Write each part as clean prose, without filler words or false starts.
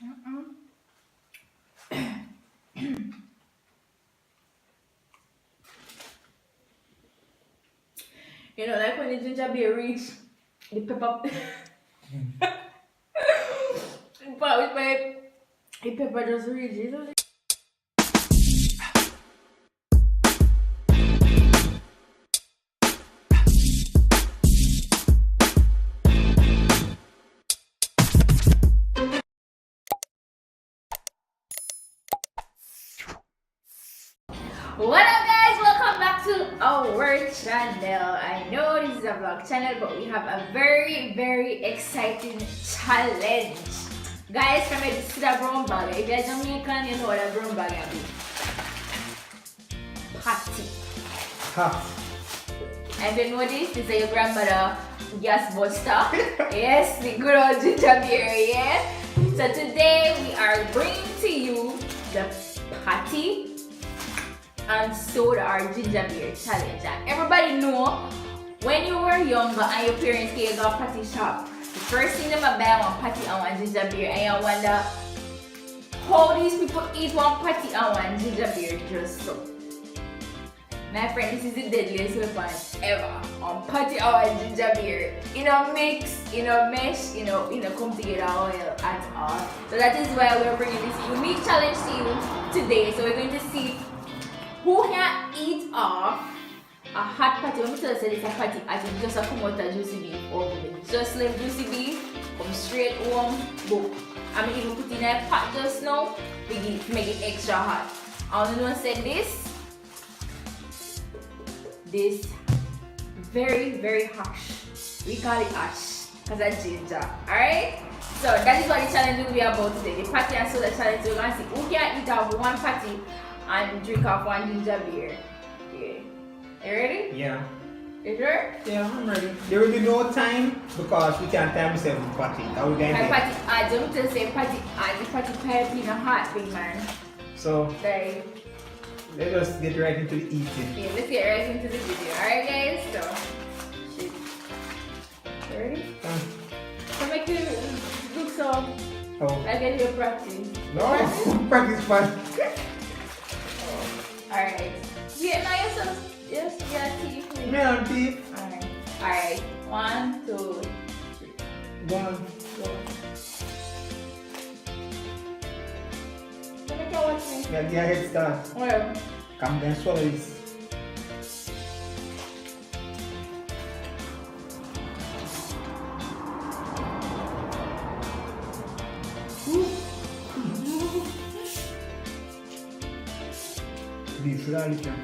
You know, like when the ginger beer reach the pepper, but with my the pepper just reach. You know? What up, guys? Welcome back to our channel. I know this is a vlog channel, but we have a very exciting challenge. Guys, come here to see the brown bag. If you're Jamaican, you know what a brown bag is. Patty. Ha. And you know this is your grandmother gas buster. Yes, the good old ginger beer, yeah? So today we are bringing to you the patty and soda or ginger beer challenge. And everybody know when you were younger and your parents gave you a patty shop, the first thing they buy one patty and one ginger beer, and you wonder how these people eat one patty and one ginger beer just so. My friend, this is the deadliest weapon ever. On patty and one ginger beer. You know, mix, you know, mesh, you know, come together well at all. So that is why we're bringing this unique challenge to you today. So we're going to see who can eat off a hot patty. When we tell you it's a patty, I think just come out a juicy beef oven. Just leave juicy beef, come straight home, book. I mean, even put in a pot just now, make it extra hot. I only want to say this very harsh. We call it ash because of ginger. Alright? So that is what the challenge will be about today. The patty and soda challenge. We're gonna see who can eat off one patty and drink off one ginger beer. Okay. You ready? Yeah. You sure? Yeah, I'm ready. There will be no time because we can't time ourselves with patty. That will get My there. patty, I don't tell say patty, the patty pipe in a hot big man. So Sorry. let us get right into the eating. Okay, let's get right into the video. Alright guys, so shit. You ready? So make you look so Oh. like I do practice. No, practice fun. Alright. Yeah, now yourself. Yes, yeah, teeth. Melon teeth. Alright. Alright. 1, 2, 3. One. Go. So make you watch me. Get your head start. Well. Come then swallow this. Beef should I eat them?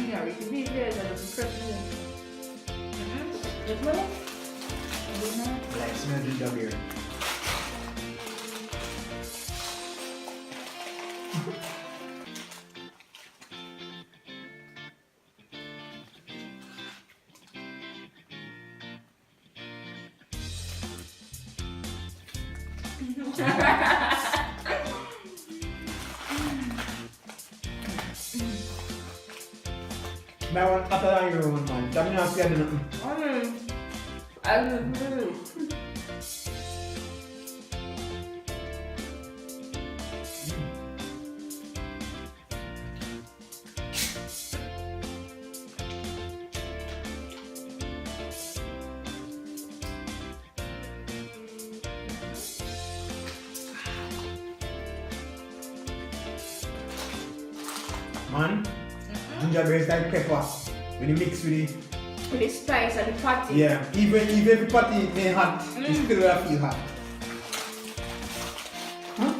Yeah, we can be there. That's the Just what? Like smell ginger beer. That one after that your own man. That means I'm getting nothing. I don't know. Man, ginger beer is like pepper. When you mix with it. With the spice and the patty. Yeah, even if the patty ain't hot, you still gonna feel hot. Huh?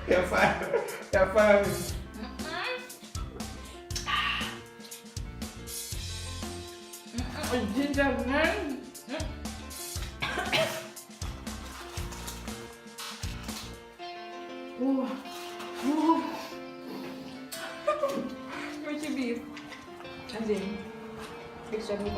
You're fine. You're fine. Ginger man. Where's your beef? As in, extra beef.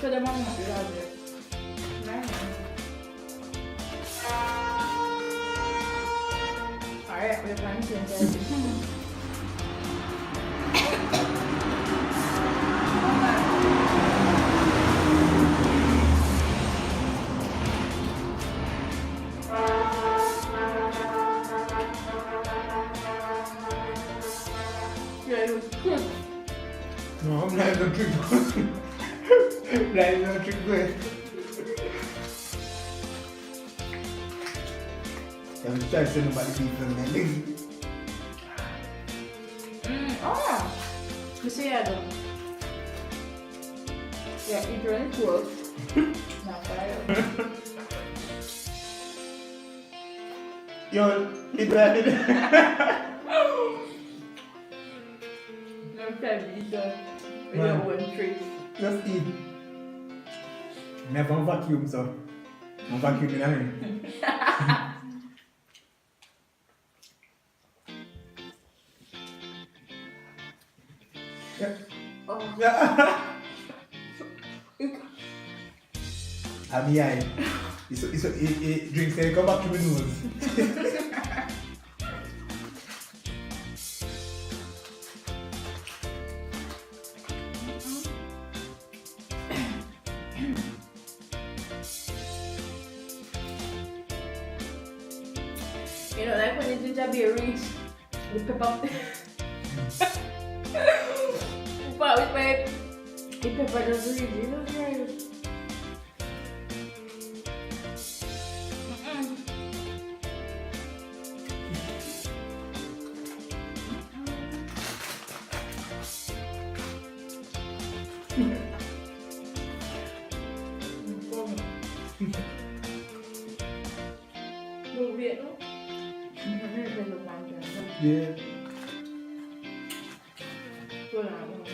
So the mama is out there. Alright, we're planning to enjoy this. Yeah, it was good. No, I'm not even trick. Like no trick good. I'm trying to send nobody people in there. Oh! You see, I don't. Yeah, it's really close. Not bad. Yo, it bad. No time, either. We don't want tricks. Just eat. Never vacuum, so. I'm vacuuming anyway. Yeah. Oh. Yeah. I'm here. It drinks and come back to my nose. You know, like when the ginger beer reach the pepper. But with my the pepper doesn't reach, you know, right? Đồ Việt đó. Yeah. Tôi làm rồi.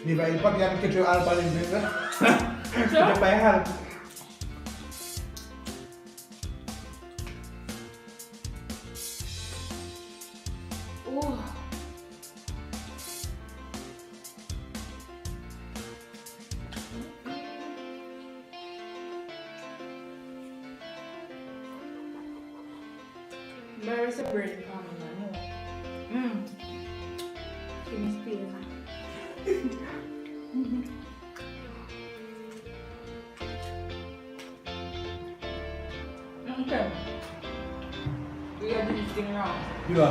Di ba ipag yan kecil alpa rin din na? So? Hindi pa yan. Oh. There is a brain coming on. Give me speed. Okay. We gotta do this thing wrong. Di ba?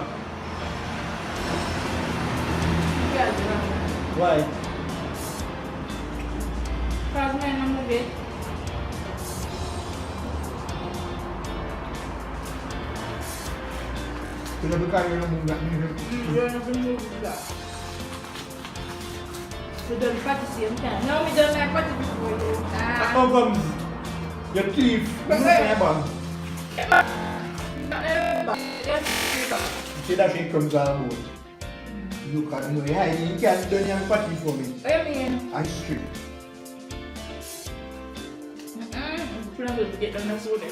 We gotta do it wrong. Why? Cause man, I'm a bit. Pinabika yun ang mungga niyo. You're not gonna move that. So don't practice the same time. No, we don't like practice before you. Ako gums. Your teeth. But Ano wait. kaya ba? Not everybody. Yes, Sila siya comes out. You can know. Hey, you can do your party for me. what do you mean? I straight. We're not going to get them that's all there.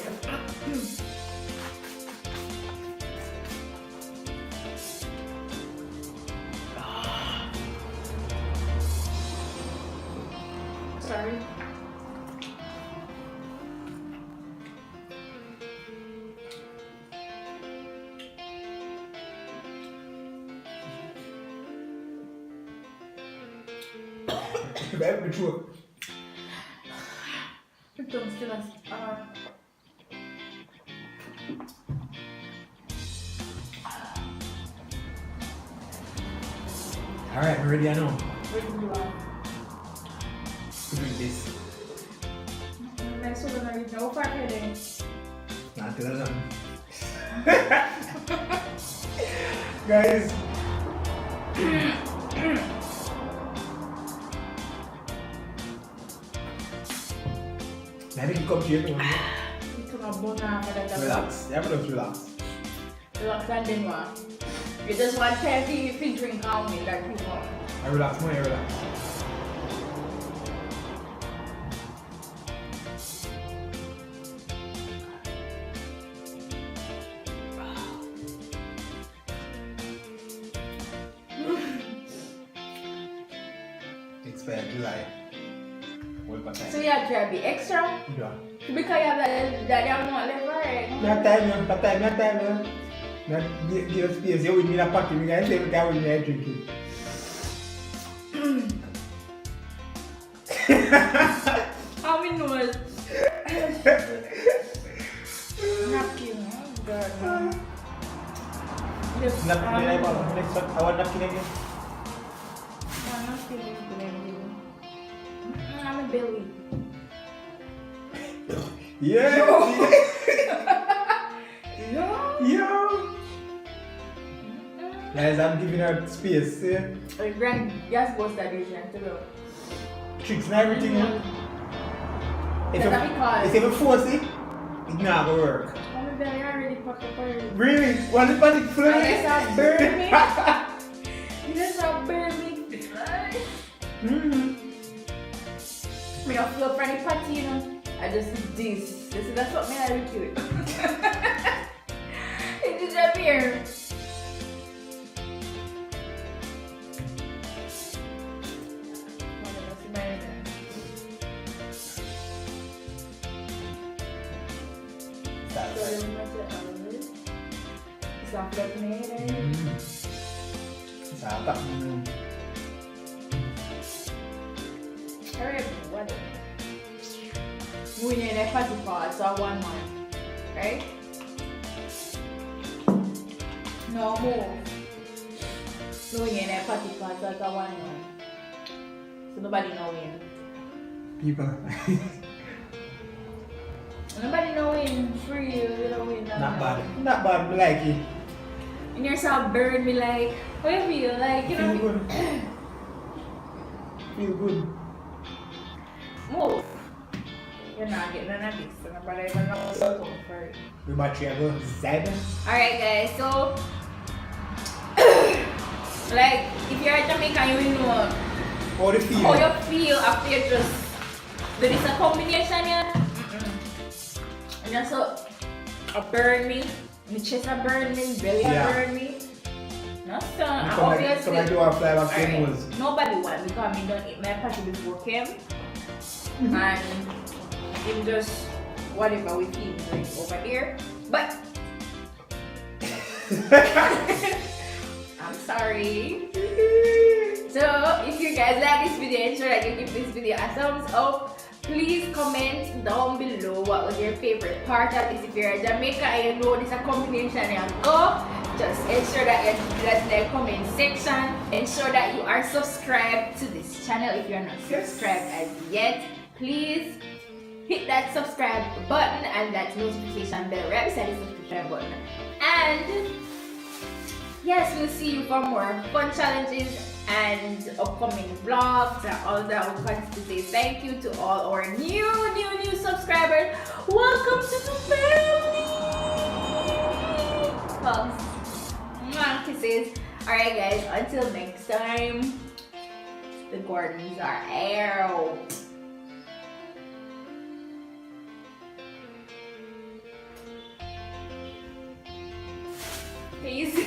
Sorry. Babe, the truth. Your tongue still has. Alright, I'm ready, I know. Where do you are? To drink this. Next one, I'm going to go for it. Not till I'm Guys. Maybe you come here to relax. Yeah, but just relax. Relax and then what? You just want to if you drink on me like you want. I relax more, I relax. expire July. So you have to be extra? Yeah. Because you have that amount left, right? Not time. Not give us space. You with me in a party, we can say we can with me and drink it. How many knows? Napkin, oh God. Napkin, next one. I want napkin again. I'm a belly. Yeah. Yo. Guys, I'm giving her space. See? A grand gas bus edition to go. Tricks and everything. If Because you force it, it's not gonna work. I'm a belly already packed up already. Really? Want the panic flu? I guess I'll burn me. You just I'll burn me. I mean, I'll float for the party, you know. I just this. That's what me I look cute. It disappeared. Sapa. What? We need a party part, so 1 month, right? No more. So we need a party part, so 1 month. So nobody know when. People. Nobody know when. Free, you know when. Not bad, we like it. And yourself burn me like, how you feel? Like, you know. Feel good. Feel good. Move. You're not getting none of this, so nobody even know what's going for it. We might travel Zed. Alright guys, so like if you're a Jamaican, you will know How do you feel? how you feel after you just do this a combination, yeah? And just so burn me, my chest a burn me, belly a burn me. No son, and obviously come and do our fly back to alright, nose. nobody want because I don't eat my patty before him. And him just whatever we feed like over here. But I'm sorry. So if you guys like this video, ensure that you give this video a thumbs up. Please comment down below what was your favorite part of this. If you're a Jamaican and you know this is a combination and go, just ensure that you do that in the comment section. Ensure that you are subscribed to this channel if you're not subscribed as yet. Please hit that subscribe button and that notification bell right beside the subscription button. And yes, we'll see you for more fun challenges and upcoming vlogs and all that. We'll continue to say thank you to all our new subscribers. Welcome to the family. Hugs. Mwah, kisses. Alright guys, until next time, the Gordonz are out. Peace.